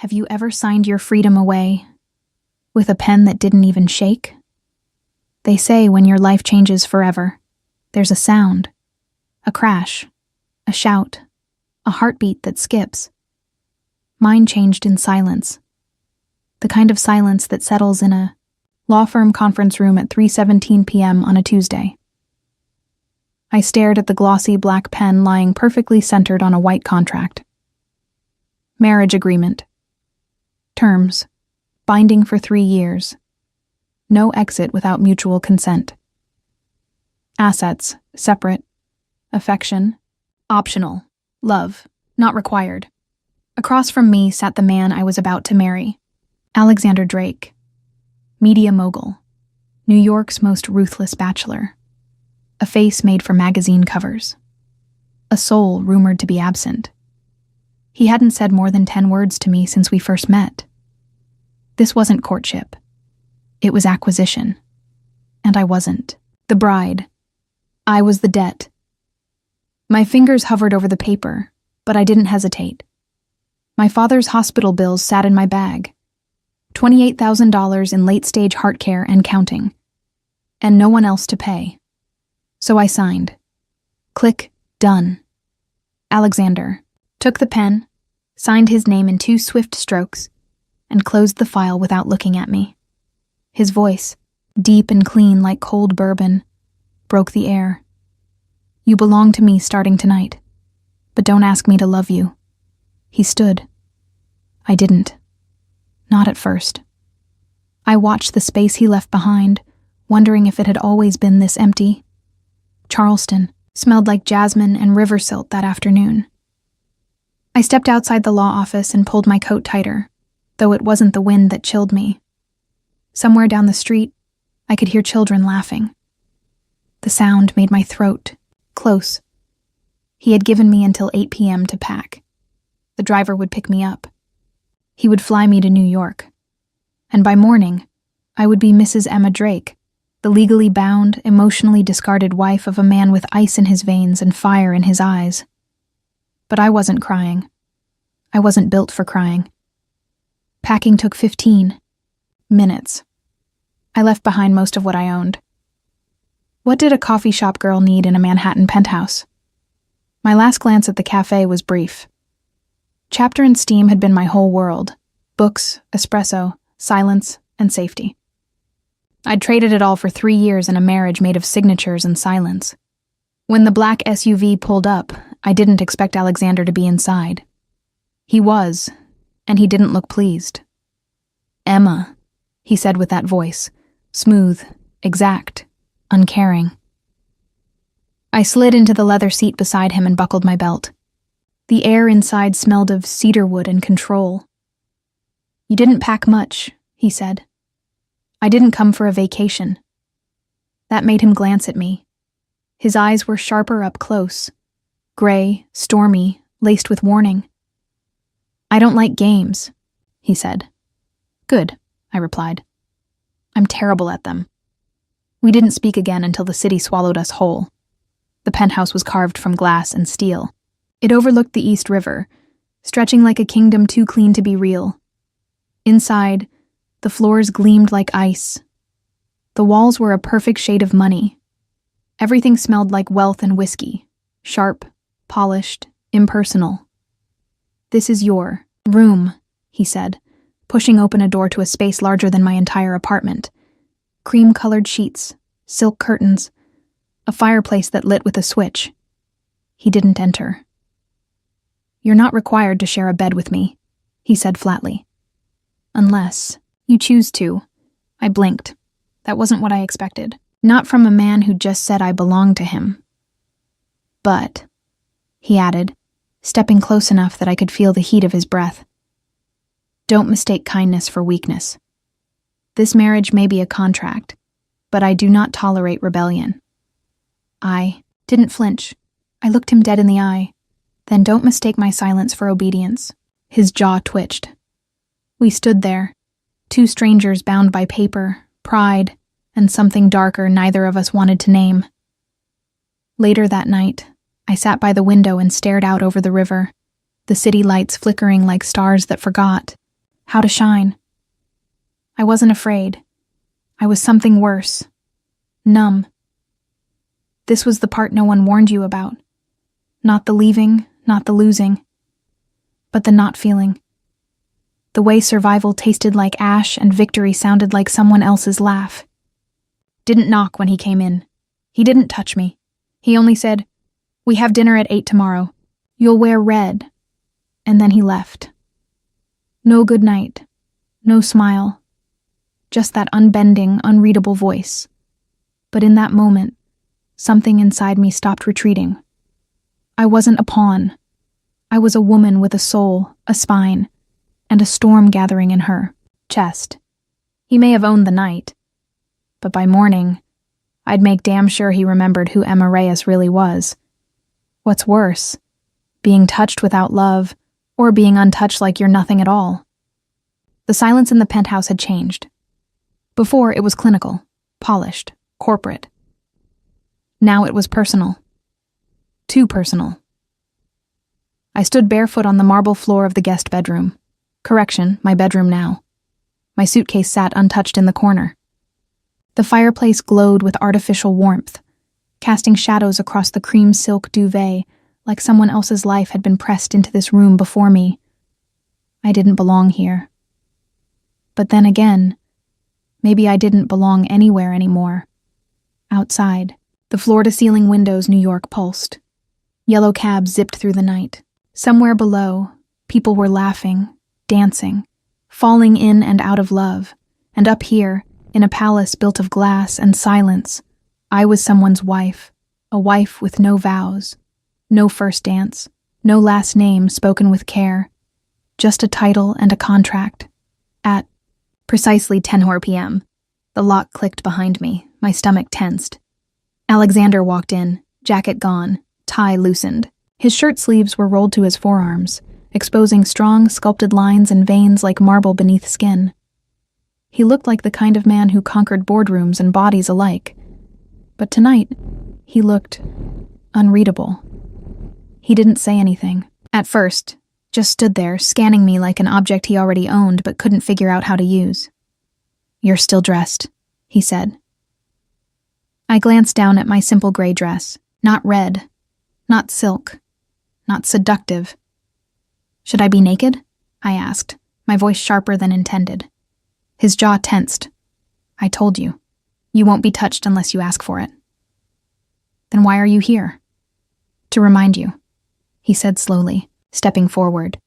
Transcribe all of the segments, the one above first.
Have you ever signed your freedom away with a pen that didn't even shake? They say when your life changes forever, there's a sound, a crash, a shout, a heartbeat that skips. Mine changed in silence, the kind of silence that settles in a law firm conference room at 3:17 p.m. on a Tuesday. I stared at the glossy black pen lying perfectly centered on a white contract. Marriage agreement. Terms. Binding for 3 years. No exit without mutual consent. Assets. Separate. Affection. Optional. Love. Not required. Across from me sat the man I was about to marry. Alexander Drake. Media mogul. New York's most ruthless bachelor. A face made for magazine covers. A soul rumored to be absent. He hadn't said more than 10 words to me since we first met. This wasn't courtship. It was acquisition. And I wasn't the bride. I was the debt. My fingers hovered over the paper, but I didn't hesitate. My father's hospital bills sat in my bag. $28,000 in late-stage heart care and counting. And no one else to pay. So I signed. Click, done. Alexander took the pen, signed his name in 2 swift strokes, and closed the file without looking at me. His voice, deep and clean like cold bourbon, broke the air. You belong to me starting tonight, but don't ask me to love you. He stood. I didn't. Not at first. I watched the space he left behind, wondering if it had always been this empty. Charleston smelled like jasmine and river silt that afternoon. I stepped outside the law office and pulled my coat tighter, though it wasn't the wind that chilled me. Somewhere down the street, I could hear children laughing. The sound made my throat close. He had given me until 8 p.m. to pack. The driver would pick me up. He would fly me to New York. And by morning, I would be Mrs. Emma Drake, the legally bound, emotionally discarded wife of a man with ice in his veins and fire in his eyes. But I wasn't crying. I wasn't built for crying. Packing took 15 minutes. I left behind most of what I owned. What did a coffee shop girl need in a Manhattan penthouse? My last glance at the cafe was brief. Chapter and Steam had been my whole world. Books, espresso, silence, and safety. I'd traded it all for 3 years in a marriage made of signatures and silence. When the black SUV pulled up, I didn't expect Alexander to be inside. He was, and he didn't look pleased. Emma, he said with that voice, smooth, exact, uncaring. I slid into the leather seat beside him and buckled my belt. The air inside smelled of cedarwood and control. You didn't pack much, he said. I didn't come for a vacation. That made him glance at me. His eyes were sharper up close, gray, stormy, laced with warning. I don't like games, he said. Good, I replied. I'm terrible at them. We didn't speak again until the city swallowed us whole. The penthouse was carved from glass and steel. It overlooked the East River, stretching like a kingdom too clean to be real. Inside, the floors gleamed like ice. The walls were a perfect shade of money. Everything smelled like wealth and whiskey, sharp, polished, impersonal. This is your room, he said, pushing open a door to a space larger than my entire apartment. Cream-colored sheets, silk curtains, a fireplace that lit with a switch. He didn't enter. You're not required to share a bed with me, he said flatly. Unless you choose to. I blinked. That wasn't what I expected. Not from a man who just said I belonged to him. But, he added, stepping close enough that I could feel the heat of his breath. Don't mistake kindness for weakness. This marriage may be a contract, but I do not tolerate rebellion. I didn't flinch. I looked him dead in the eye. Then don't mistake my silence for obedience. His jaw twitched. We stood there, 2 strangers bound by paper, pride, and something darker neither of us wanted to name. Later that night, I sat by the window and stared out over the river, the city lights flickering like stars that forgot, how to shine. I wasn't afraid. I was something worse. Numb. This was the part no one warned you about. Not the leaving, not the losing, but the not feeling. The way survival tasted like ash and victory sounded like someone else's laugh. Didn't knock when he came in. He didn't touch me. He only said, "We have dinner at 8 tomorrow. You'll wear red." And then he left. No good night. No smile. Just that unbending, unreadable voice. But in that moment, something inside me stopped retreating. I wasn't a pawn. I was a woman with a soul, a spine, and a storm gathering in her chest. He may have owned the night, but by morning, I'd make damn sure he remembered who Emma Reyes really was. What's worse, being touched without love, or being untouched like you're nothing at all. The silence in the penthouse had changed. Before, it was clinical, polished, corporate. Now it was personal. Too personal. I stood barefoot on the marble floor of the guest bedroom. Correction, my bedroom now. My suitcase sat untouched in the corner. The fireplace glowed with artificial warmth, casting shadows across the cream silk duvet like someone else's life had been pressed into this room before me. I didn't belong here. But then again, maybe I didn't belong anywhere anymore. Outside, the floor-to-ceiling windows New York pulsed. Yellow cabs zipped through the night. Somewhere below, people were laughing, dancing, falling in and out of love. And up here, in a palace built of glass and silence, I was someone's wife, a wife with no vows, no first dance, no last name spoken with care, just a title and a contract. At precisely 10 p.m., the lock clicked behind me, my stomach tensed. Alexander walked in, jacket gone, tie loosened. His shirt sleeves were rolled to his forearms, exposing strong, sculpted lines and veins like marble beneath skin. He looked like the kind of man who conquered boardrooms and bodies alike. But tonight, he looked unreadable. He didn't say anything. At first, just stood there, scanning me like an object he already owned but couldn't figure out how to use. "You're still dressed," he said. I glanced down at my simple gray dress. Not red, not silk, not seductive. "Should I be naked?" I asked, my voice sharper than intended. His jaw tensed. "I told you. You won't be touched unless you ask for it." "Then why are you here?" "To remind you," he said slowly, stepping forward,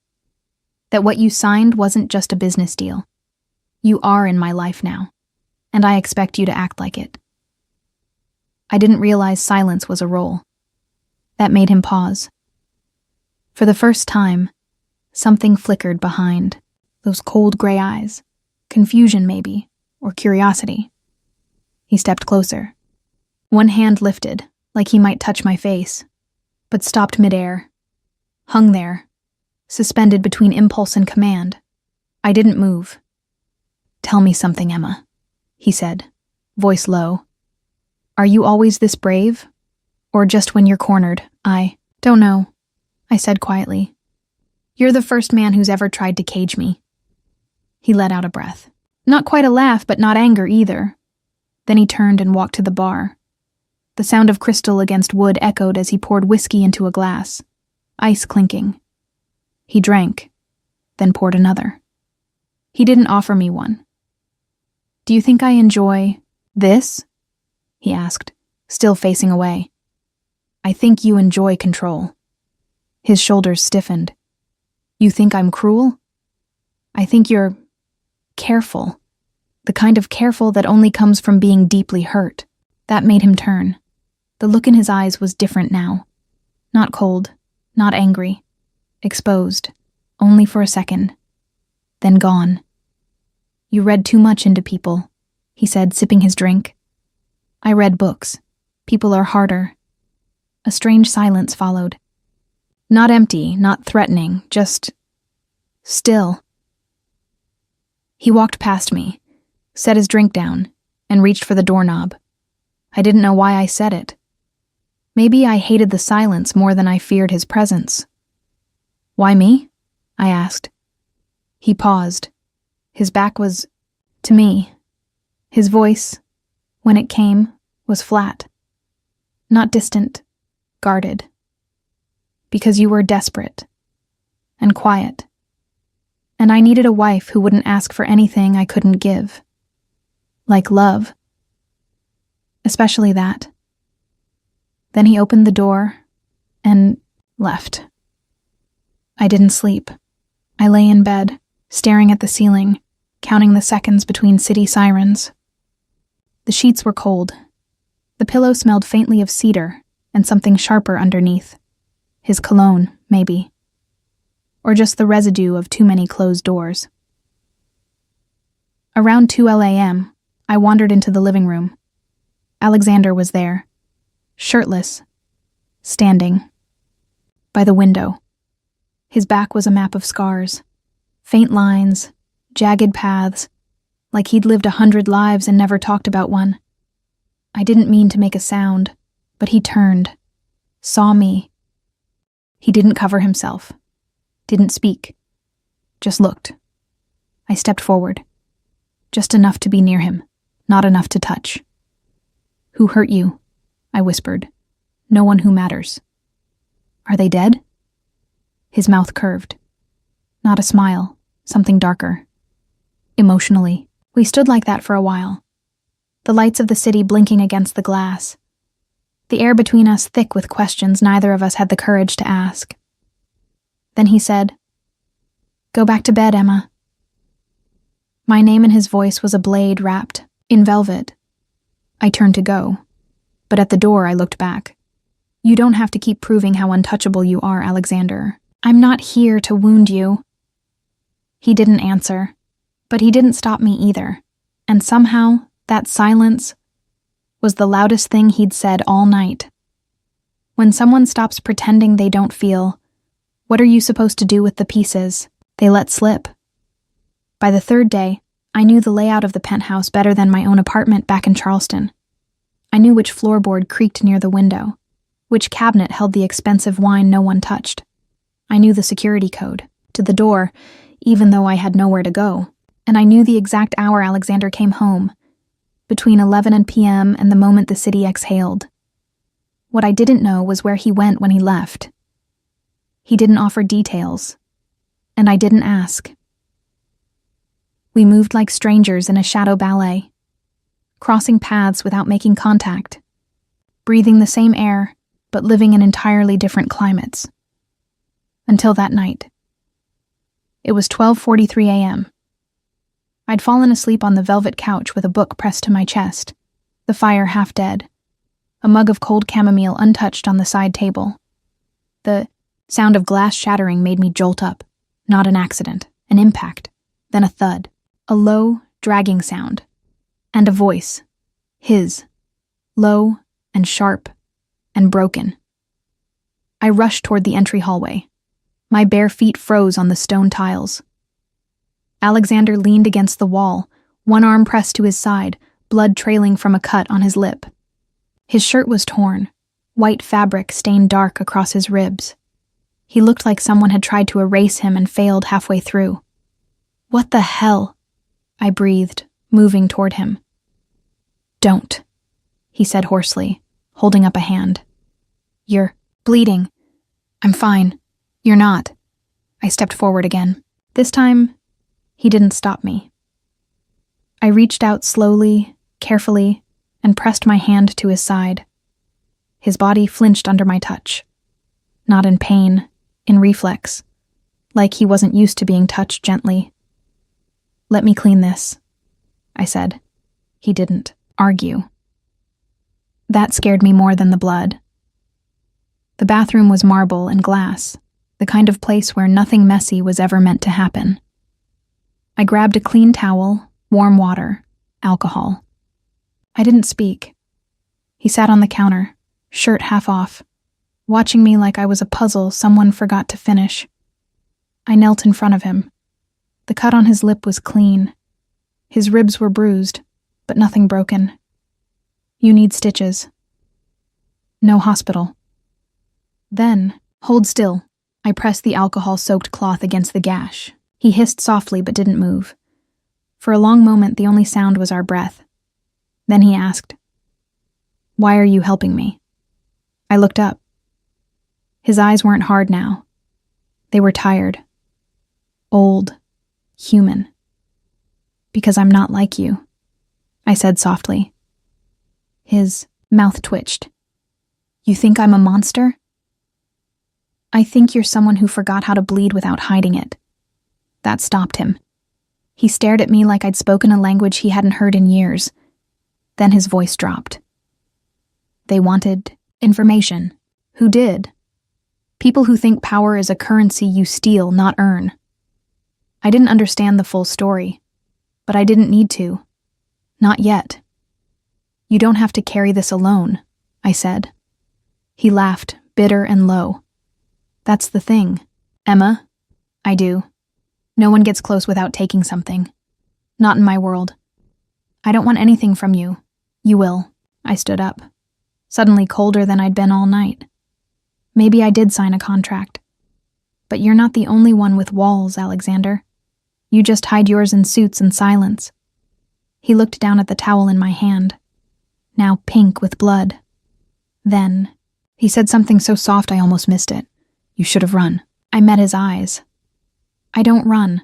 "that what you signed wasn't just a business deal. You are in my life now, and I expect you to act like it." I didn't realize silence was a role. That made him pause. For the first time, something flickered behind those cold gray eyes. Confusion, maybe, or curiosity. He stepped closer. One hand lifted, like he might touch my face, but stopped midair. Hung there, suspended between impulse and command. I didn't move. "Tell me something, Emma," he said, voice low. "Are you always this brave? Or just when you're cornered?" "I don't know," I said quietly. "You're the first man who's ever tried to cage me." He let out a breath. Not quite a laugh, but not anger either. Then he turned and walked to the bar. The sound of crystal against wood echoed as he poured whiskey into a glass, ice clinking. He drank, then poured another. He didn't offer me one. "Do you think I enjoy this?" he asked, still facing away. "I think you enjoy control." His shoulders stiffened. "You think I'm cruel?" "I think you're careful. The kind of careful that only comes from being deeply hurt." That made him turn. The look in his eyes was different now. Not cold, not angry. Exposed, only for a second. Then gone. "You read too much into people," he said, sipping his drink. "I read books. People are harder." A strange silence followed. Not empty, not threatening, just still. He walked past me, set his drink down, and reached for the doorknob. I didn't know why I said it. Maybe I hated the silence more than I feared his presence. "Why me?" I asked. He paused, His back was to me. His voice, when it came, was flat. Not distant, guarded. Because you were desperate and quiet. And I needed a wife who wouldn't ask for anything I couldn't give. Like love. Especially that. Then he opened the door and left. I didn't sleep. I lay in bed, staring at the ceiling, counting the seconds between city sirens. The sheets were cold. The pillow smelled faintly of cedar and something sharper underneath. His cologne, maybe. Or just the residue of too many closed doors. Around 2 a.m., I wandered into the living room. Alexander was there, shirtless, standing, by the window. His back was a map of scars, faint lines, jagged paths, like he'd lived 100 lives and never talked about one. I didn't mean to make a sound, but he turned, saw me. He didn't cover himself, didn't speak, just looked. I stepped forward, just enough to be near him, not enough to touch. "Who hurt you?" I whispered. "No one who matters." "Are they dead?" His mouth curved. Not a smile, something darker. Emotionally, we stood like that for a while. The lights of the city blinking against the glass. The air between us thick with questions neither of us had the courage to ask. Then he said, "Go back to bed, Emma." My name in his voice was a blade wrapped in velvet. I turned to go, but at the door I looked back. "You don't have to keep proving how untouchable you are, Alexander. I'm not here to wound you." He didn't answer, but he didn't stop me either, and somehow that silence was the loudest thing he'd said all night. When someone stops pretending they don't feel, what are you supposed to do with the pieces they let slip? By the third day, I knew the layout of the penthouse better than my own apartment back in Charleston. I knew which floorboard creaked near the window, which cabinet held the expensive wine no one touched. I knew the security code to the door, even though I had nowhere to go, and I knew the exact hour Alexander came home, between 11 p.m. and the moment the city exhaled. What I didn't know was where he went when he left. He didn't offer details, and I didn't ask. We moved like strangers in a shadow ballet, crossing paths without making contact, breathing the same air, but living in entirely different climates. Until that night. It was 12:43 a.m. I'd fallen asleep on the velvet couch with a book pressed to my chest, the fire half dead, a mug of cold chamomile untouched on the side table. The sound of glass shattering made me jolt up, not an accident, an impact, then a thud, a low, dragging sound, and a voice, his, low and sharp and broken. I rushed toward the entry hallway. My bare feet froze on the stone tiles. Alexander leaned against the wall, one arm pressed to his side, blood trailing from a cut on his lip. His shirt was torn, white fabric stained dark across his ribs. He looked like someone had tried to erase him and failed halfway through. "What the hell?" I breathed, moving toward him. "Don't," he said hoarsely, holding up a hand. "You're bleeding." "I'm fine." "You're not." I stepped forward again. This time, he didn't stop me. I reached out slowly, carefully, and pressed my hand to his side. His body flinched under my touch. Not in pain, in reflex, like he wasn't used to being touched gently. "Let me clean this," I said. He didn't argue. That scared me more than the blood. The bathroom was marble and glass, the kind of place where nothing messy was ever meant to happen. I grabbed a clean towel, warm water, alcohol. I didn't speak. He sat on the counter, shirt half off, watching me like I was a puzzle someone forgot to finish. I knelt in front of him. The cut on his lip was clean. His ribs were bruised, but nothing broken. "You need stitches." "No hospital." Then, "Hold still." I pressed the alcohol-soaked cloth against the gash. He hissed softly but didn't move. For a long moment, the only sound was our breath. Then he asked, "Why are you helping me?" I looked up. His eyes weren't hard now. They were tired. Old. Human. "Because I'm not like you," I said softly. His mouth twitched. "You think I'm a monster?" "I think you're someone who forgot how to bleed without hiding it." That stopped him. He stared at me like I'd spoken a language he hadn't heard in years. Then his voice dropped. "They wanted information." "Who did?" "People who think power is a currency you steal, not earn." I didn't understand the full story, but I didn't need to. Not yet. "You don't have to carry this alone," I said. He laughed, bitter and low. "That's the thing, Emma. I do. No one gets close without taking something. Not in my world. I don't want anything from you. You will." I stood up, suddenly colder than I'd been all night. "Maybe I did sign a contract. But you're not the only one with walls, Alexander. You just hide yours in suits and silence." He looked down at the towel in my hand, now pink with blood. Then, he said something so soft I almost missed it. "You should have run." I met his eyes. I don't run.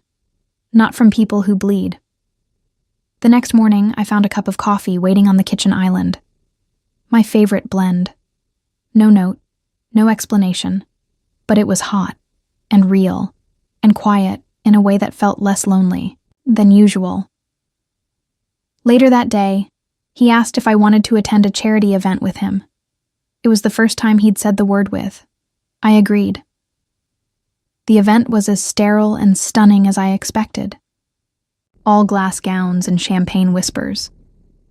Not from people who bleed. The next morning, I found a cup of coffee waiting on the kitchen island. My favorite blend. No note, no explanation, but it was hot and real and quiet in a way that felt less lonely than usual. Later that day, he asked if I wanted to attend a charity event with him. It was the first time he'd said the word with. I agreed. The event was as sterile and stunning as I expected. All glass gowns and champagne whispers.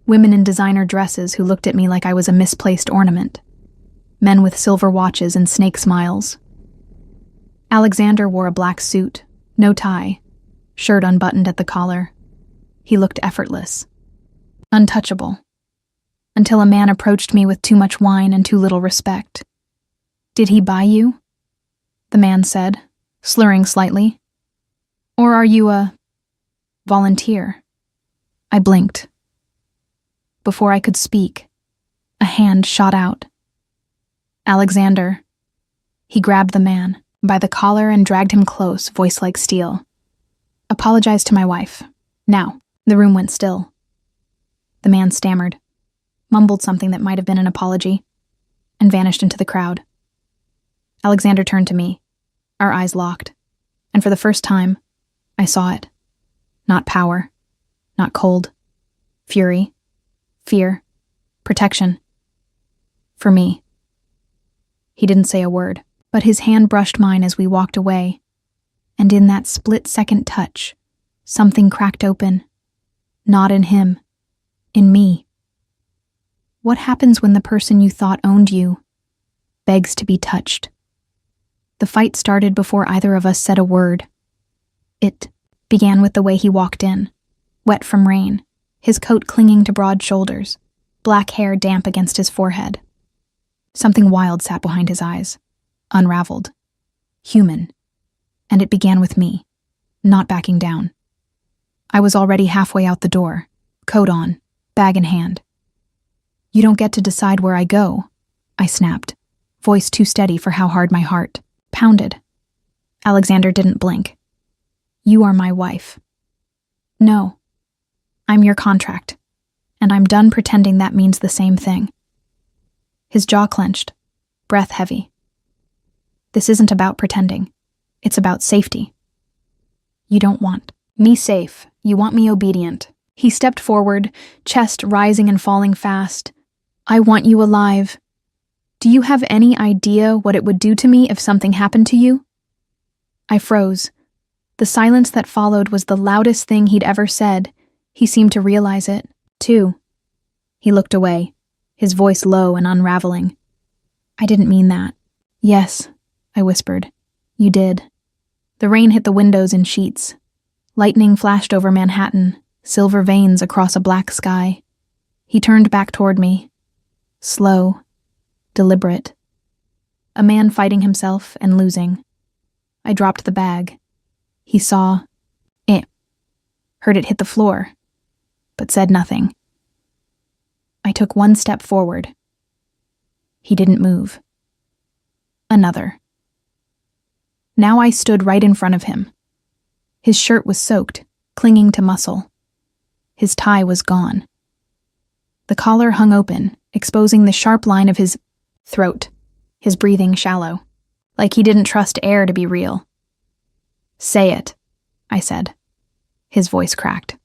Women in designer dresses who looked at me like I was a misplaced ornament. Men with silver watches and snake smiles. Alexander wore a black suit, no tie, shirt unbuttoned at the collar. He looked effortless, untouchable, until a man approached me with too much wine and too little respect. "Did he buy you?" the man said, slurring slightly. "Or are you a volunteer?" I blinked. Before I could speak, a hand shot out. "Alexander." He grabbed the man by the collar and dragged him close, voice like steel. "Apologize to my wife. Now." The room went still. The man stammered, mumbled something that might have been an apology, and vanished into the crowd. Alexander turned to me, our eyes locked, and for the first time, I saw it. Not power, not cold, fury, fear, protection. For me. He didn't say a word, but his hand brushed mine as we walked away, and in that split-second touch, something cracked open. Not in him, in me. What happens when the person you thought owned you begs to be touched? The fight started before either of us said a word. It began with the way he walked in, wet from rain, his coat clinging to broad shoulders, black hair damp against his forehead. Something wild sat behind his eyes, unraveled, human, and it began with me, not backing down. I was already halfway out the door, coat on, bag in hand. "You don't get to decide where I go," I snapped, voice too steady for how hard my heart pounded. Alexander didn't blink. "You are my wife." "No. I'm your contract, and I'm done pretending that means the same thing." His jaw clenched, breath heavy. "This isn't about pretending. It's about safety. You don't want me safe. You want me obedient." He stepped forward, chest rising and falling fast. "I want you alive. Do you have any idea what it would do to me if something happened to you?" I froze. The silence that followed was the loudest thing he'd ever said. He seemed to realize it, too. He looked away, his voice low and unraveling. "I didn't mean that." "Yes," I whispered. "You did." The rain hit the windows in sheets. Lightning flashed over Manhattan, silver veins across a black sky. He turned back toward me. Slow, deliberate. A man fighting himself and losing. I dropped the bag. He saw it. heard it hit the floor, but said nothing. I took one step forward. He didn't move. Another. Now I stood right in front of him. His shirt was soaked, clinging to muscle. His tie was gone. The collar hung open, exposing the sharp line of his throat, his breathing shallow, like he didn't trust air to be real. "Say it," I said. His voice cracked.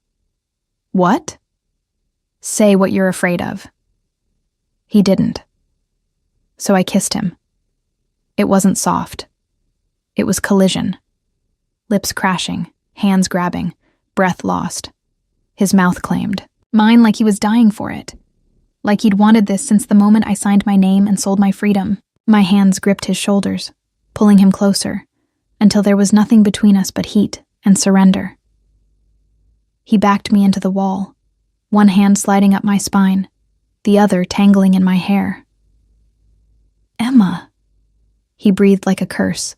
"What?" "Say what you're afraid of." He didn't. So I kissed him. It wasn't soft. It was collision. Lips crashing, hands grabbing, breath lost. His mouth claimed. Mine like he was dying for it. Like he'd wanted this since the moment I signed my name and sold my freedom. My hands gripped his shoulders, pulling him closer, until there was nothing between us but heat and surrender. He backed me into the wall, one hand sliding up my spine, the other tangling in my hair. "Emma," he breathed like a curse.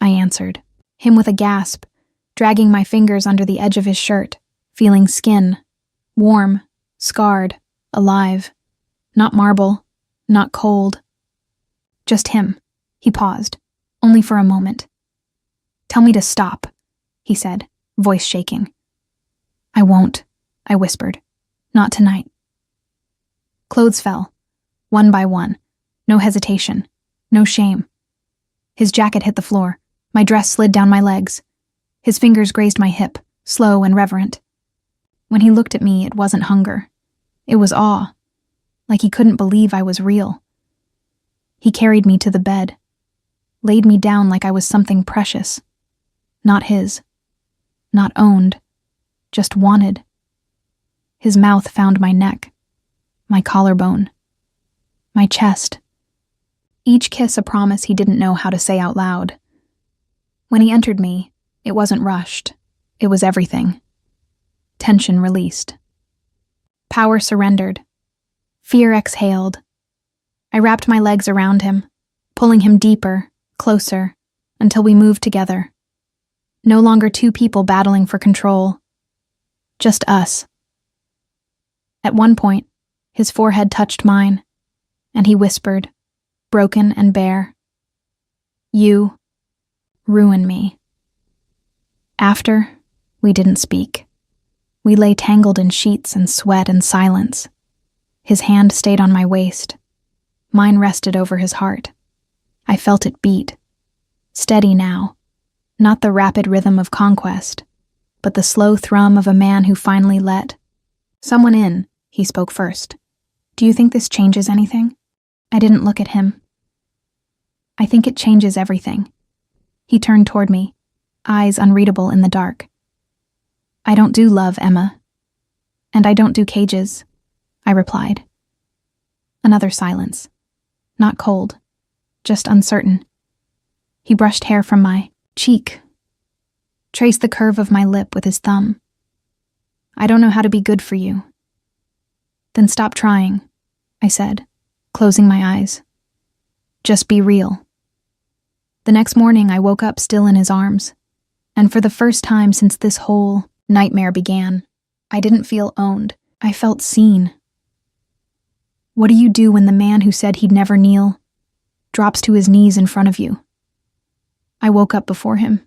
I answered, him with a gasp, dragging my fingers under the edge of his shirt, feeling skin, warm, scarred, alive. Not marble, not cold. Just him. He paused, only for a moment. "Tell me to stop," he said, voice shaking. "I won't," I whispered. "Not tonight." Clothes fell, one by one. No hesitation, no shame. His jacket hit the floor. My dress slid down my legs. His fingers grazed my hip, slow and reverent. When he looked at me, it wasn't hunger. It was awe, like he couldn't believe I was real. He carried me to the bed, laid me down like I was something precious. Not his. Not owned. Just wanted. His mouth found my neck, my collarbone, my chest. Each kiss a promise he didn't know how to say out loud. When he entered me, it wasn't rushed. It was everything. Tension released. Power surrendered. Fear exhaled. I wrapped my legs around him, pulling him deeper, closer, until we moved together. No longer two people battling for control. Just us. At one point, his forehead touched mine, and he whispered, broken and bare, "You ruin me." After, we didn't speak. We lay tangled in sheets and sweat and silence. His hand stayed on my waist. Mine rested over his heart. I felt it beat. Steady now. Not the rapid rhythm of conquest, but the slow thrum of a man who finally let someone in. He spoke first. "Do you think this changes anything?" I didn't look at him. "I think it changes everything." He turned toward me, eyes unreadable in the dark. "I don't do love, Emma. And I don't do cages," I replied. Another silence. Not cold, just uncertain. He brushed hair from my cheek, traced the curve of my lip with his thumb. "I don't know how to be good for you." "Then stop trying," I said, closing my eyes. "Just be real." The next morning I woke up still in his arms, and for the first time since this whole nightmare began, I didn't feel owned. I felt seen. What do you do when the man who said he'd never kneel drops to his knees in front of you? I woke up before him.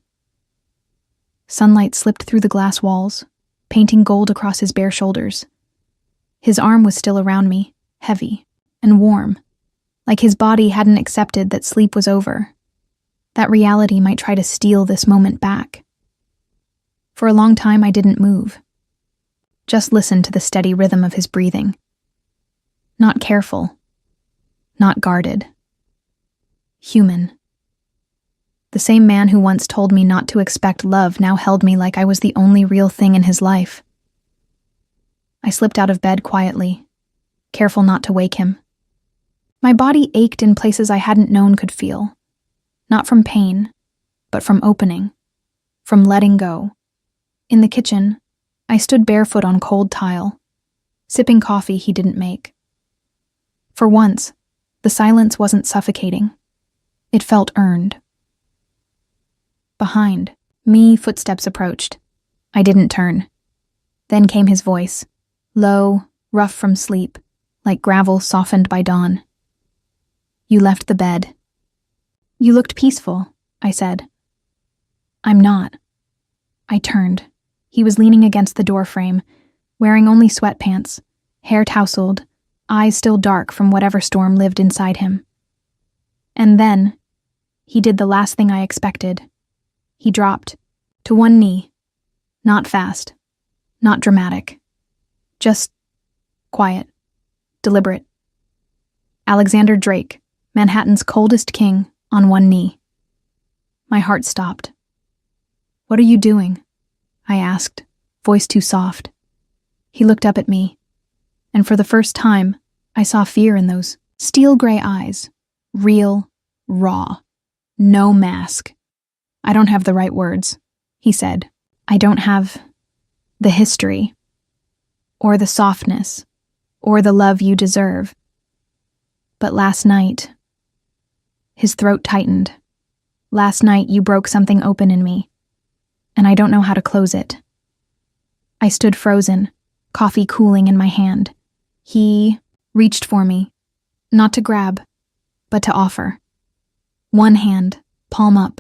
Sunlight slipped through the glass walls, painting gold across his bare shoulders. His arm was still around me, heavy and warm, like his body hadn't accepted that sleep was over, that reality might try to steal this moment back. For a long time I didn't move, just listened to the steady rhythm of his breathing. Not careful, not guarded. Human. The same man who once told me not to expect love now held me like I was the only real thing in his life. I slipped out of bed quietly, careful not to wake him. My body ached in places I hadn't known could feel, not from pain, but from opening, from letting go. In the kitchen, I stood barefoot on cold tile, sipping coffee he didn't make. For once, the silence wasn't suffocating. It felt earned. Behind me, footsteps approached. I didn't turn. Then came his voice, low, rough from sleep, like gravel softened by dawn. You left the bed. You looked peaceful, I said. I'm not. I turned. He was leaning against the doorframe, wearing only sweatpants, hair tousled, eyes still dark from whatever storm lived inside him. And then, he did the last thing I expected. He dropped, to one knee. Not fast, not dramatic. Just quiet, deliberate. Alexander Drake, Manhattan's coldest king, on one knee. My heart stopped. What are you doing? I asked, voice too soft. He looked up at me, and for the first time, I saw fear in those steel gray eyes. Real, raw, no mask. I don't have the right words, he said. I don't have the history, or the softness, or the love you deserve. But last night, his throat tightened. Last night you broke something open in me, and I don't know how to close it. I stood frozen, coffee cooling in my hand. He reached for me, not to grab, but to offer. One hand, palm up.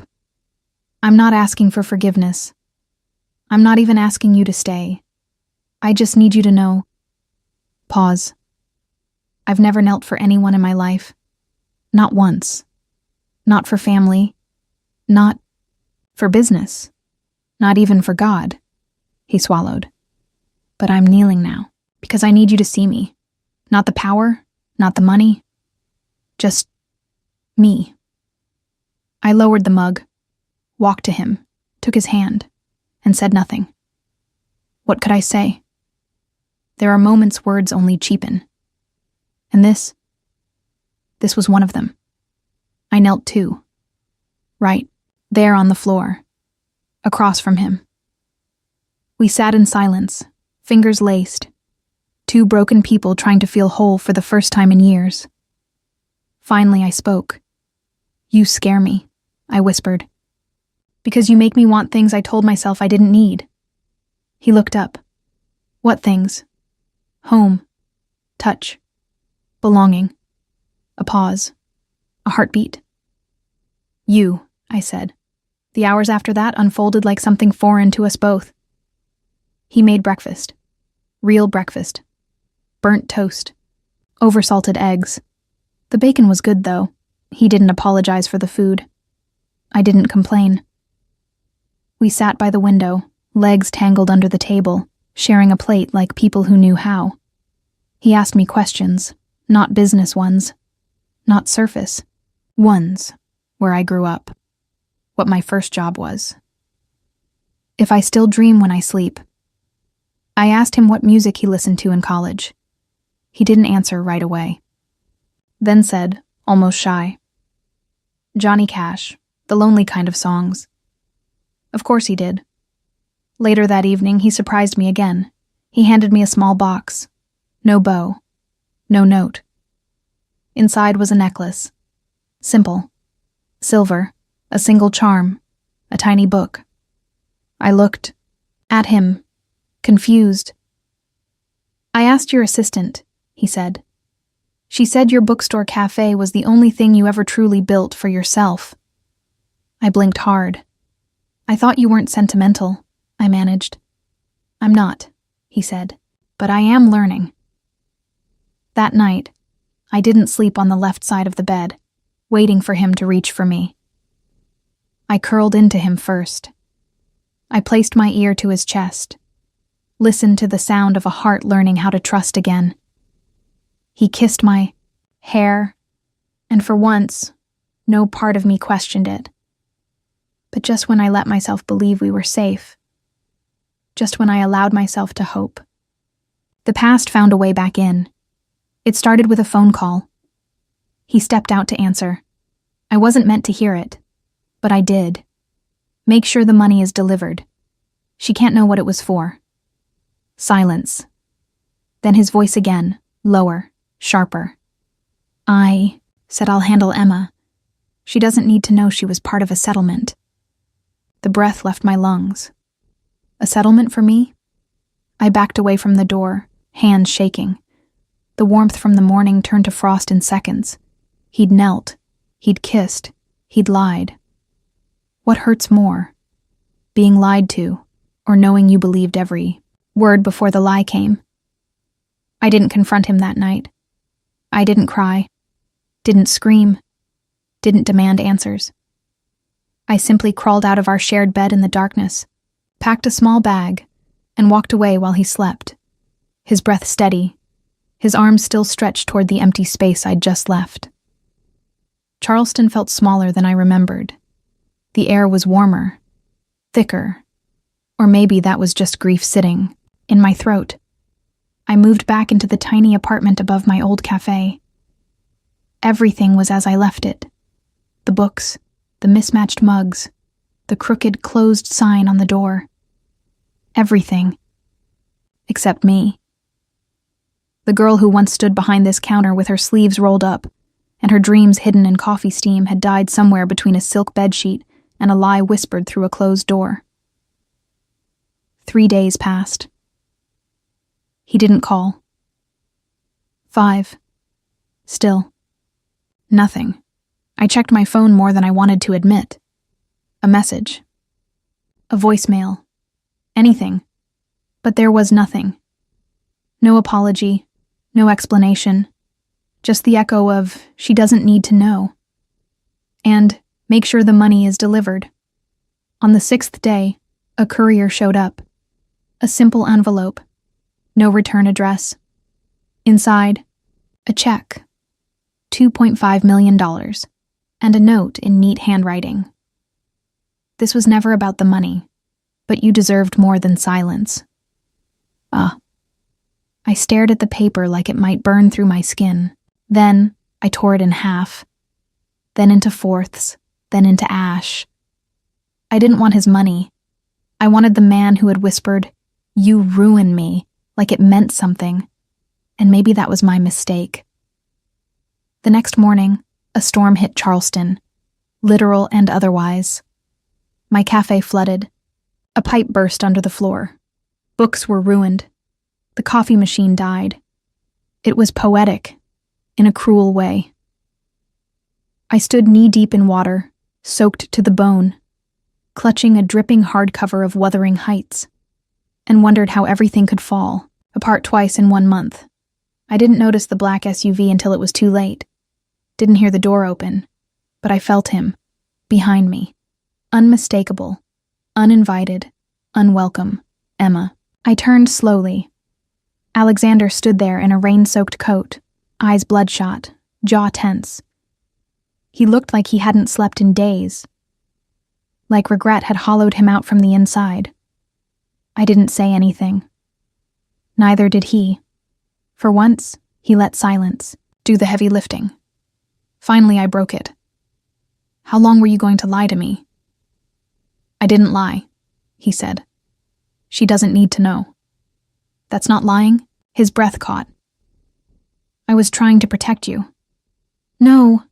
I'm not asking for forgiveness. I'm not even asking you to stay. I just need you to know. Pause. I've never knelt for anyone in my life. Not once. Not for family. Not for business. Not even for God. He swallowed. But I'm kneeling now, because I need you to see me. Not the power, not the money. Just me. I lowered the mug, walked to him, took his hand, and said nothing. What could I say? There are moments words only cheapen. And this was one of them. I knelt too. Right, there on the floor, across from him. We sat in silence, fingers laced, two broken people trying to feel whole for the first time in years. Finally, I spoke. You scare me, I whispered. Because you make me want things I told myself I didn't need. He looked up. What things? Home. Touch. Belonging. A pause. A heartbeat. You, I said. The hours after that unfolded like something foreign to us both. He made breakfast. Real breakfast. Burnt toast. Oversalted eggs. The bacon was good, though. He didn't apologize for the food. I didn't complain. We sat by the window, legs tangled under the table, sharing a plate like people who knew how. He asked me questions, not business ones, not surface, ones where I grew up, what my first job was. If I still dream when I sleep. I asked him what music he listened to in college. He didn't answer right away. Then said, almost shy, Johnny Cash, the lonely kind of songs. Of course he did. Later that evening, he surprised me again. He handed me a small box. No bow. No note. Inside was a necklace. Simple. Silver. A single charm. A tiny book. I looked at him, confused. I asked your assistant, he said. She said your bookstore cafe was the only thing you ever truly built for yourself. I blinked hard. I thought you weren't sentimental, I managed. I'm not, he said, but I am learning. That night, I didn't sleep on the left side of the bed, waiting for him to reach for me. I curled into him first. I placed my ear to his chest, listened to the sound of a heart learning how to trust again. He kissed my hair, and for once, no part of me questioned it. But just when I let myself believe we were safe, just when I allowed myself to hope, the past found a way back in. It started with a phone call. He stepped out to answer. I wasn't meant to hear it, but I did. Make sure the money is delivered. She can't know what it was for. Silence. Then his voice again, lower, sharper. I said I'll handle Emma. She doesn't need to know she was part of a settlement. The breath left my lungs. A settlement for me? I backed away from the door, hands shaking. The warmth from the morning turned to frost in seconds. He'd knelt. He'd kissed. He'd lied. What hurts more? Being lied to, or knowing you believed every word before the lie came? I didn't confront him that night. I didn't cry. Didn't scream. Didn't demand answers. I simply crawled out of our shared bed in the darkness, packed a small bag, and walked away while he slept, his breath steady, his arms still stretched toward the empty space I'd just left. Charleston felt smaller than I remembered. The air was warmer, thicker, or maybe that was just grief sitting in my throat. I moved back into the tiny apartment above my old cafe. Everything was as I left it. The books, the mismatched mugs, the crooked closed sign on the door. Everything. Except me. The girl who once stood behind this counter with her sleeves rolled up, and her dreams hidden in coffee steam had died somewhere between a silk bedsheet and a lie whispered through a closed door. 3 days passed. He didn't call. 5. Still. Nothing. I checked my phone more than I wanted to admit. A message. A voicemail. Anything. But there was nothing. No apology. No explanation. Just the echo of, she doesn't need to know. And, make sure the money is delivered. On the 6th day, a courier showed up. A simple envelope. No return address. Inside, a check. $2.5 million. And a note in neat handwriting. This was never about the money, but you deserved more than silence. I stared at the paper like it might burn through my skin. Then, I tore it in half. Then into fourths, then into ash. I didn't want his money. I wanted the man who had whispered, "You ruin me," like it meant something. And maybe that was my mistake. The next morning, a storm hit Charleston, literal and otherwise. My cafe flooded. A pipe burst under the floor. Books were ruined. The coffee machine died. It was poetic, in a cruel way. I stood knee-deep in water, soaked to the bone, clutching a dripping hardcover of Wuthering Heights, and wondered how everything could fall, apart twice in 1 month. I didn't notice the black SUV until it was too late. Didn't hear the door open, but I felt him, behind me. Unmistakable, uninvited, unwelcome. Emma. I turned slowly. Alexander stood there in a rain-soaked coat, eyes bloodshot, jaw tense. He looked like he hadn't slept in days. Like regret had hollowed him out from the inside. I didn't say anything. Neither did he. For once, he let silence do the heavy lifting. Finally, I broke it. "How long were you going to lie to me?" "I didn't lie," he said. "She doesn't need to know." "That's not lying?" His breath caught. "I was trying to protect you." "No,"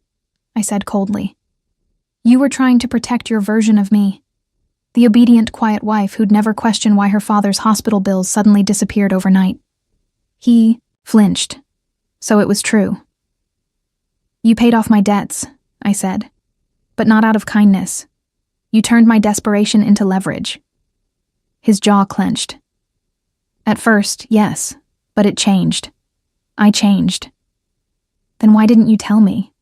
I said coldly. "You were trying to protect your version of me. The obedient, quiet wife who'd never question why her father's hospital bills suddenly disappeared overnight." He flinched. So it was true. "You paid off my debts," I said. "But not out of kindness. You turned my desperation into leverage." His jaw clenched. "At first, yes, but it changed. I changed." "Then why didn't you tell me?"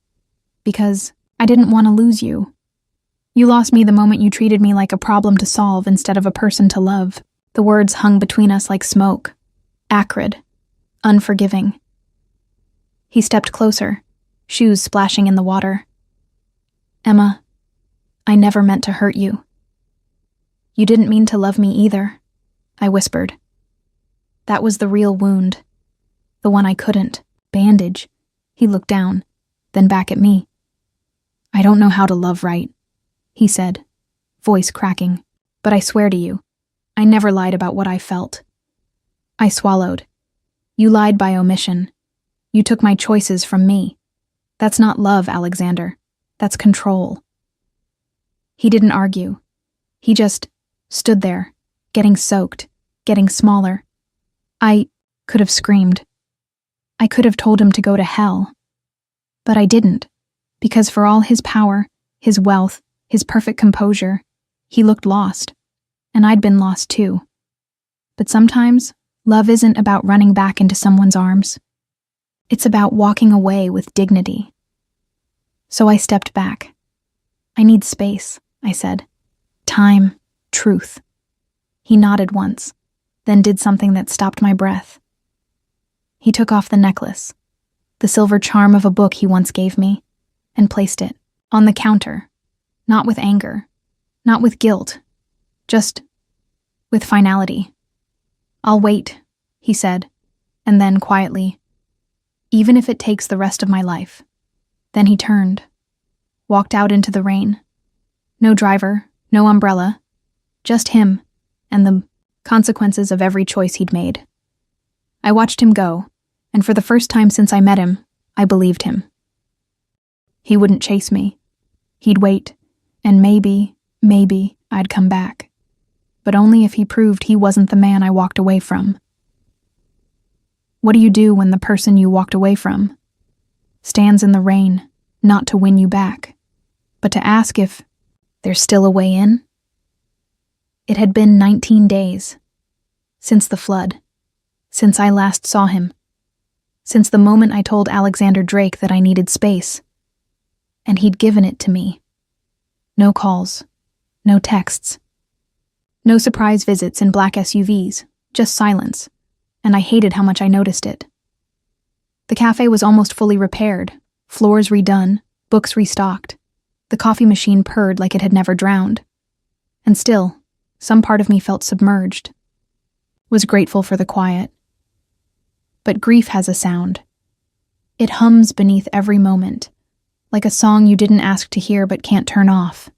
"Because I didn't want to lose you. You lost me the moment you treated me like a problem to solve instead of a person to love." The words hung between us like smoke, acrid, unforgiving. He stepped closer, shoes splashing in the water. "Emma, I never meant to hurt you." "You didn't mean to love me either," I whispered. That was the real wound. The one I couldn't bandage. He looked down, then back at me. "I don't know how to love right," he said, voice cracking. "But I swear to you, I never lied about what I felt." I swallowed. "You lied by omission. You took my choices from me. That's not love, Alexander. That's control." He didn't argue. He just stood there, getting soaked, getting smaller. I could have screamed. I could have told him to go to hell. But I didn't, because for all his power, his wealth, his perfect composure, he looked lost, and I'd been lost too. But sometimes, love isn't about running back into someone's arms. It's about walking away with dignity. So I stepped back. I need space, I said. Time, truth. He nodded once, then did something that stopped my breath. He took off the necklace, the silver charm of a book he once gave me, and placed it on the counter, not with anger, not with guilt, just with finality. I'll wait, he said, and then quietly, even if it takes the rest of my life. Then he turned, walked out into the rain. No driver, no umbrella, just him and the consequences of every choice he'd made. I watched him go, and for the first time since I met him, I believed him. He wouldn't chase me. He'd wait, and maybe I'd come back. But only if he proved he wasn't the man I walked away from. What do you do when the person you walked away from stands in the rain, not to win you back, but to ask if there's still a way in? It had been 19 days, since the flood, since I last saw him, since the moment I told Alexander Drake that I needed space, and he'd given it to me. No calls, no texts, no surprise visits in black SUVs, just silence, and I hated how much I noticed it. The cafe was almost fully repaired, floors redone, books restocked. The coffee machine purred like it had never drowned. And still, some part of me felt submerged, was grateful for the quiet. But grief has a sound. It hums beneath every moment, like a song you didn't ask to hear but can't turn off.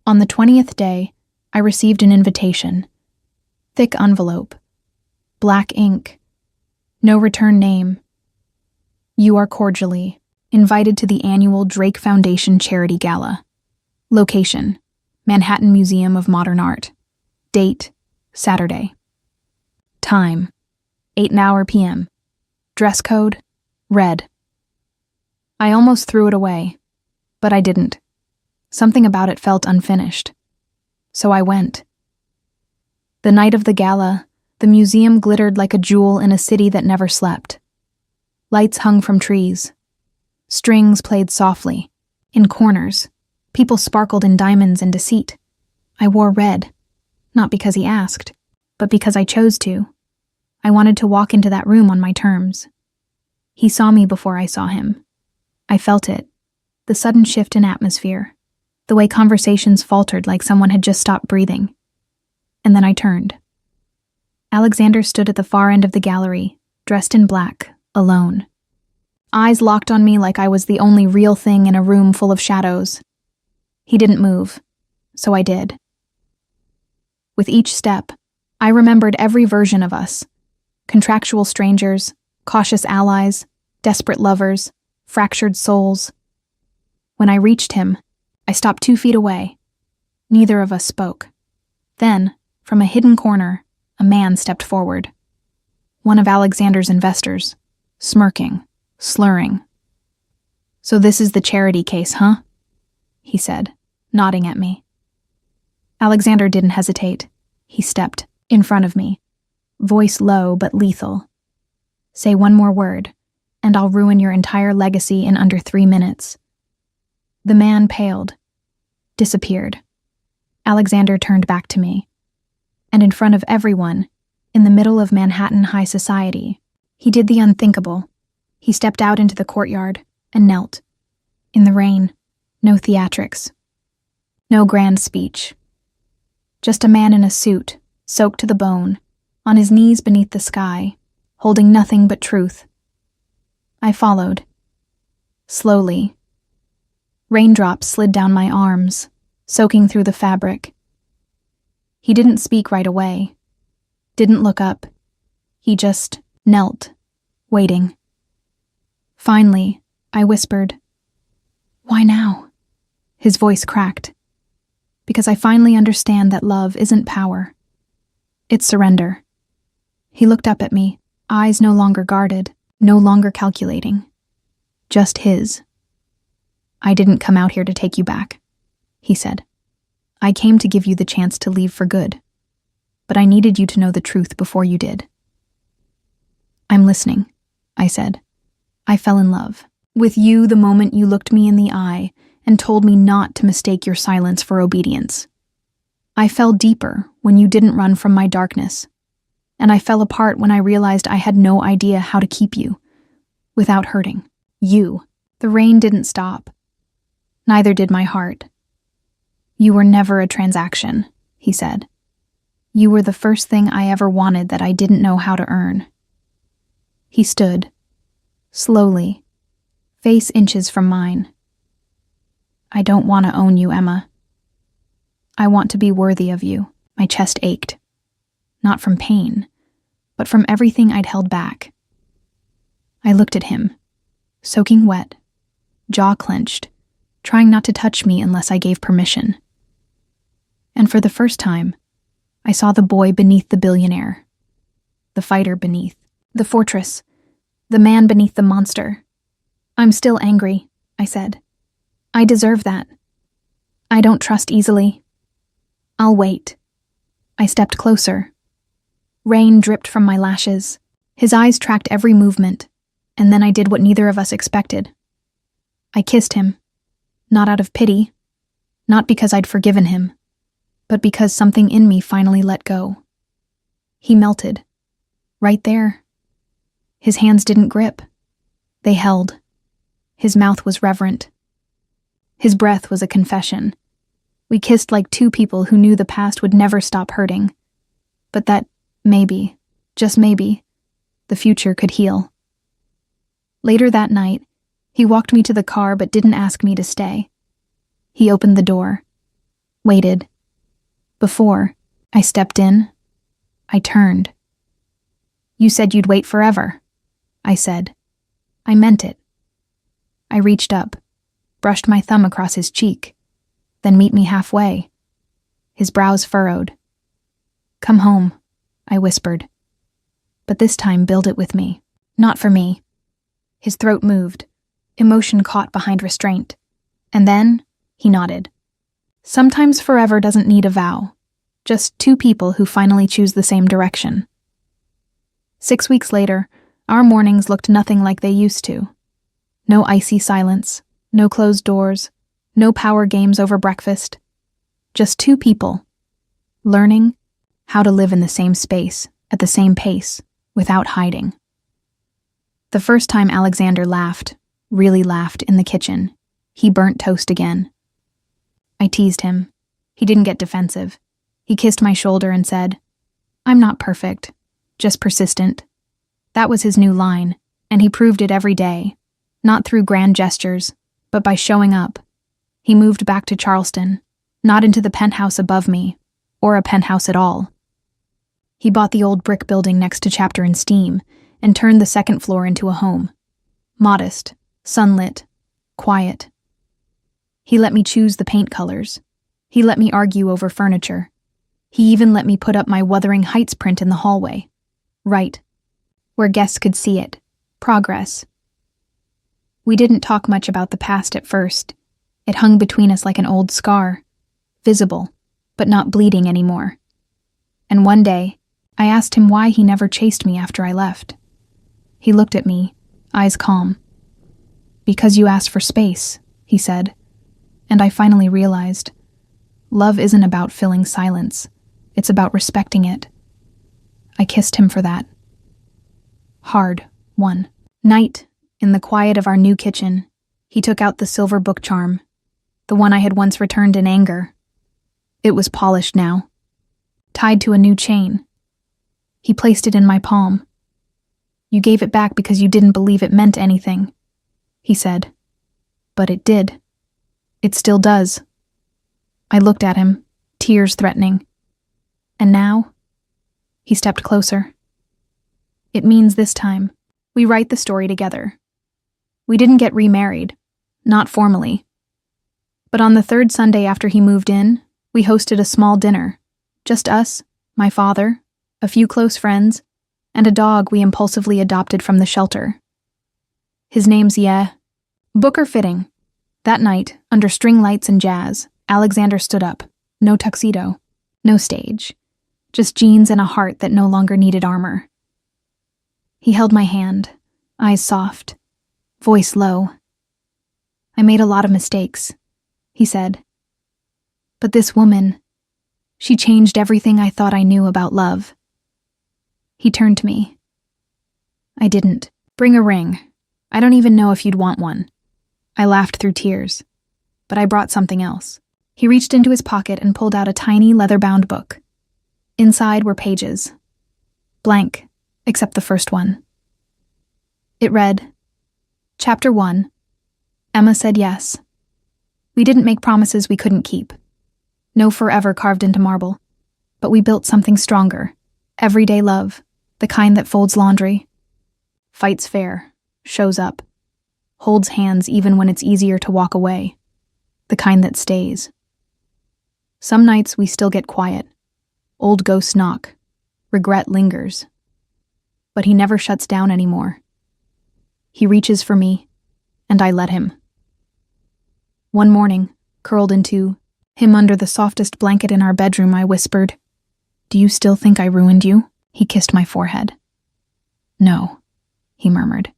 On the 20th day, I received an invitation. Thick envelope. Black ink. No return name. You are cordially invited to the annual Drake Foundation Charity Gala. Location: Manhattan Museum of Modern Art. Date: Saturday. Time: 8:00 p.m. Dress code: red. I almost threw it away, but I didn't. Something about it felt unfinished. So I went. The night of the gala, the museum glittered like a jewel in a city that never slept. Lights hung from trees. Strings played softly. In corners, people sparkled in diamonds and deceit. I wore red, not because he asked, but because I chose to. I wanted to walk into that room on my terms. He saw me before I saw him. I felt it, the sudden shift in atmosphere, the way conversations faltered like someone had just stopped breathing. And then I turned. Alexander stood at the far end of the gallery, dressed in black, alone. Eyes locked on me like I was the only real thing in a room full of shadows. He didn't move, so I did. With each step, I remembered every version of us: contractual strangers, cautious allies, desperate lovers, fractured souls. When I reached him, I stopped 2 feet away. Neither of us spoke. Then, from a hidden corner, a man stepped forward. One of Alexander's investors, smirking, slurring. "So this is the charity case, huh?" he said, nodding at me. Alexander didn't hesitate. He stepped in front of me, voice low but lethal. "Say one more word, and I'll ruin your entire legacy in under 3 minutes." The man paled, disappeared. Alexander turned back to me. And in front of everyone, in the middle of Manhattan high society, he did the unthinkable. He stepped out into the courtyard and knelt. In the rain, no theatrics. No grand speech. Just a man in a suit, soaked to the bone, on his knees beneath the sky, holding nothing but truth. I followed. Slowly. Raindrops slid down my arms, soaking through the fabric. He didn't speak right away. Didn't look up. He just knelt, waiting. Finally, I whispered, "Why now?" His voice cracked. "Because I finally understand that love isn't power. It's surrender. He looked up at me, eyes no longer guarded, no longer calculating. Just his. I didn't come out here to take you back, he said. I came to give you the chance to leave for good. But I needed you to know the truth before you did. I'm listening, I said. I fell in love with you the moment you looked me in the eye and told me not to mistake your silence for obedience. I fell deeper when you didn't run from my darkness, and I fell apart when I realized I had no idea how to keep you without hurting you. The rain didn't stop. Neither did my heart. You were never a transaction, he said. You were the first thing I ever wanted that I didn't know how to earn. He stood, slowly, face inches from mine. I don't want to own you, Emma. I want to be worthy of you. My chest ached. Not from pain, but from everything I'd held back. I looked at him, soaking wet, jaw clenched, trying not to touch me unless I gave permission. And for the first time, I saw the boy beneath the billionaire, the fighter beneath, the fortress, the man beneath the monster. I'm still angry, I said. I deserve that. I don't trust easily. I'll wait. I stepped closer. Rain dripped from my lashes. His eyes tracked every movement, and then I did what neither of us expected. I kissed him, not out of pity, not because I'd forgiven him, but because something in me finally let go. He melted, right there. His hands didn't grip. They held. His mouth was reverent. His breath was a confession. We kissed like two people who knew the past would never stop hurting, but that maybe, just maybe, the future could heal. Later that night, he walked me to the car but didn't ask me to stay. He opened the door, waited. Before I stepped in, I turned. You said you'd wait forever, I said. I meant it. I reached up, brushed my thumb across his cheek, then meet me halfway. His brows furrowed. Come home, I whispered. But this time build it with me, not for me. His throat moved, emotion caught behind restraint. And then he nodded. Sometimes forever doesn't need a vow, just two people who finally choose the same direction. 6 weeks later, our mornings looked nothing like they used to. No icy silence, no closed doors, no power games over breakfast. Just two people, learning how to live in the same space, at the same pace, without hiding. The first time Alexander laughed, really laughed, in the kitchen, he burnt toast again. I teased him. He didn't get defensive. He kissed my shoulder and said, I'm not perfect, just persistent. That was his new line, and he proved it every day, not through grand gestures, but by showing up. He moved back to Charleston, not into the penthouse above me, or a penthouse at all. He bought the old brick building next to Chapter and Steam and turned the second floor into a home. Modest, sunlit, quiet. He let me choose the paint colors. He let me argue over furniture. He even let me put up my Wuthering Heights print in the hallway. Right, where guests could see it. Progress. We didn't talk much about the past at first. It hung between us like an old scar, visible, but not bleeding anymore. And one day, I asked him why he never chased me after I left. He looked at me, eyes calm. Because you asked for space, he said. And I finally realized, love isn't about filling silence. It's about respecting it. I kissed him for that. Hard, one night, in the quiet of our new kitchen, he took out the silver book charm, the one I had once returned in anger. It was polished now, tied to a new chain. He placed it in my palm. You gave it back because you didn't believe it meant anything, he said. But it did. It still does. I looked at him, tears threatening. And now? He stepped closer. It means this time, we write the story together. We didn't get remarried, not formally. But on the third Sunday after he moved in, we hosted a small dinner. Just us, my father, a few close friends, and a dog we impulsively adopted from the shelter. His name's Booker fitting. That night, under string lights and jazz, Alexander stood up. No tuxedo, no stage, just jeans and a heart that no longer needed armor. He held my hand, eyes soft, voice low. "I made a lot of mistakes," he said. "But this woman, she changed everything I thought I knew about love." He turned to me. "I didn't. Bring a ring. I don't even know if you'd want one." I laughed through tears, but I brought something else. He reached into his pocket and pulled out a tiny leather-bound book. Inside were pages. Blank, except the first one. It read, Chapter 1. Emma said yes. We didn't make promises we couldn't keep. No forever carved into marble. But we built something stronger. Everyday love, the kind that folds laundry. Fights fair, shows up. Holds hands even when it's easier to walk away. The kind that stays. Some nights we still get quiet. Old ghosts knock. Regret lingers. But he never shuts down anymore. He reaches for me, and I let him. One morning, curled into him under the softest blanket in our bedroom, I whispered, "Do you still think I ruined you?" He kissed my forehead. "No," he murmured.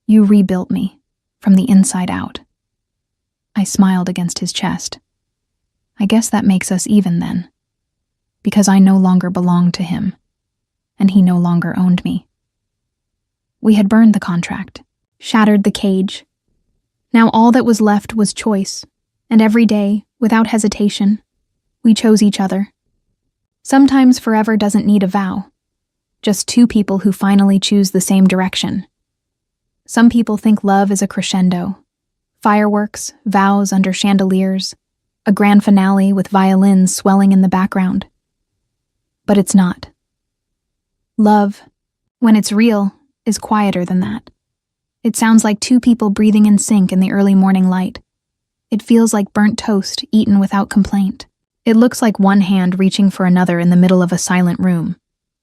"You rebuilt me, from the inside out." I smiled against his chest. I guess that makes us even then. Because I no longer belonged to him, and he no longer owned me. We had burned the contract, shattered the cage. Now all that was left was choice, and every day, without hesitation, we chose each other. Sometimes forever doesn't need a vow, just two people who finally choose the same direction. Some people think love is a crescendo, fireworks, vows under chandeliers, a grand finale with violins swelling in the background. But it's not. Love, when it's real, is quieter than that. It sounds like two people breathing in sync in the early morning light. It feels like burnt toast eaten without complaint. It looks like one hand reaching for another in the middle of a silent room,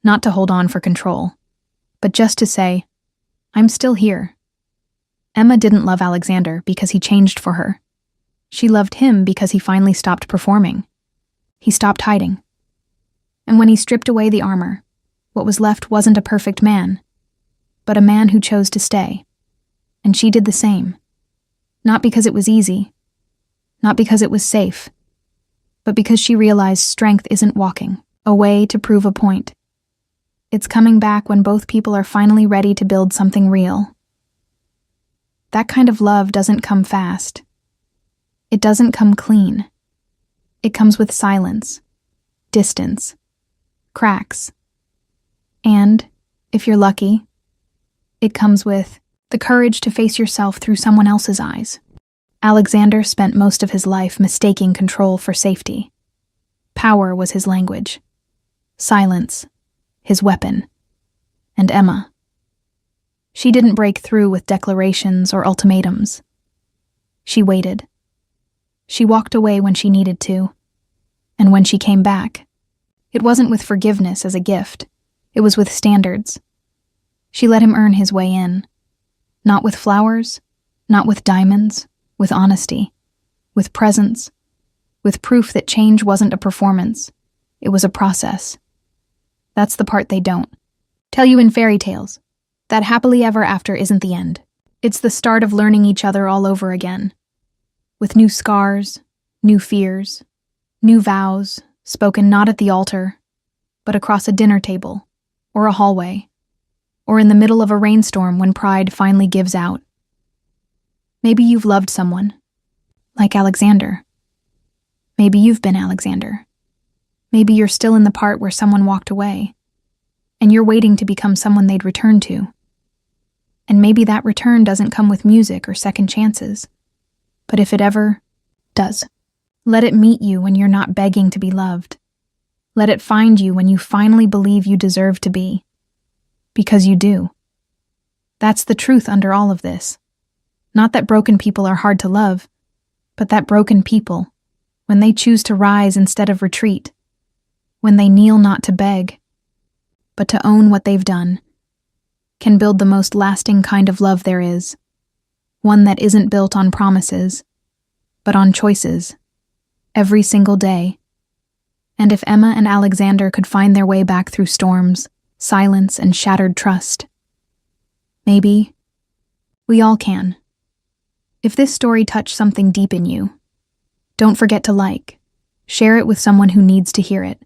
not to hold on for control, but just to say, "I'm still here." Emma didn't love Alexander because he changed for her. She loved him because he finally stopped performing. He stopped hiding. And when he stripped away the armor, what was left wasn't a perfect man, but a man who chose to stay. And she did the same. Not because it was easy, not because it was safe, but because she realized strength isn't walking away to prove a point. It's coming back when both people are finally ready to build something real. That kind of love doesn't come fast. It doesn't come clean. It comes with silence, distance, cracks. And, if you're lucky, it comes with the courage to face yourself through someone else's eyes. Alexander spent most of his life mistaking control for safety. Power was his language. Silence, his weapon. And Emma. She didn't break through with declarations or ultimatums. She waited. She walked away when she needed to. And when she came back, it wasn't with forgiveness as a gift. It was with standards. She let him earn his way in. Not with flowers, not with diamonds, with honesty, with presence, with proof that change wasn't a performance. It was a process. That's the part they don't tell you in fairy tales. That happily ever after isn't the end. It's the start of learning each other all over again. With new scars, new fears, new vows, spoken not at the altar, but across a dinner table, or a hallway, or in the middle of a rainstorm when pride finally gives out. Maybe you've loved someone, like Alexander. Maybe you've been Alexander. Maybe you're still in the part where someone walked away, and you're waiting to become someone they'd return to. And maybe that return doesn't come with music or second chances. But if it ever does, let it meet you when you're not begging to be loved. Let it find you when you finally believe you deserve to be. Because you do. That's the truth under all of this. Not that broken people are hard to love, but that broken people, when they choose to rise instead of retreat, when they kneel not to beg, but to own what they've done, can build the most lasting kind of love there is, one that isn't built on promises, but on choices, every single day. And if Emma and Alexander could find their way back through storms, silence, and shattered trust, maybe we all can. If this story touched something deep in you, don't forget to like, share it with someone who needs to hear it,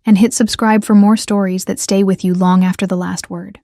and hit subscribe for more stories that stay with you long after the last word.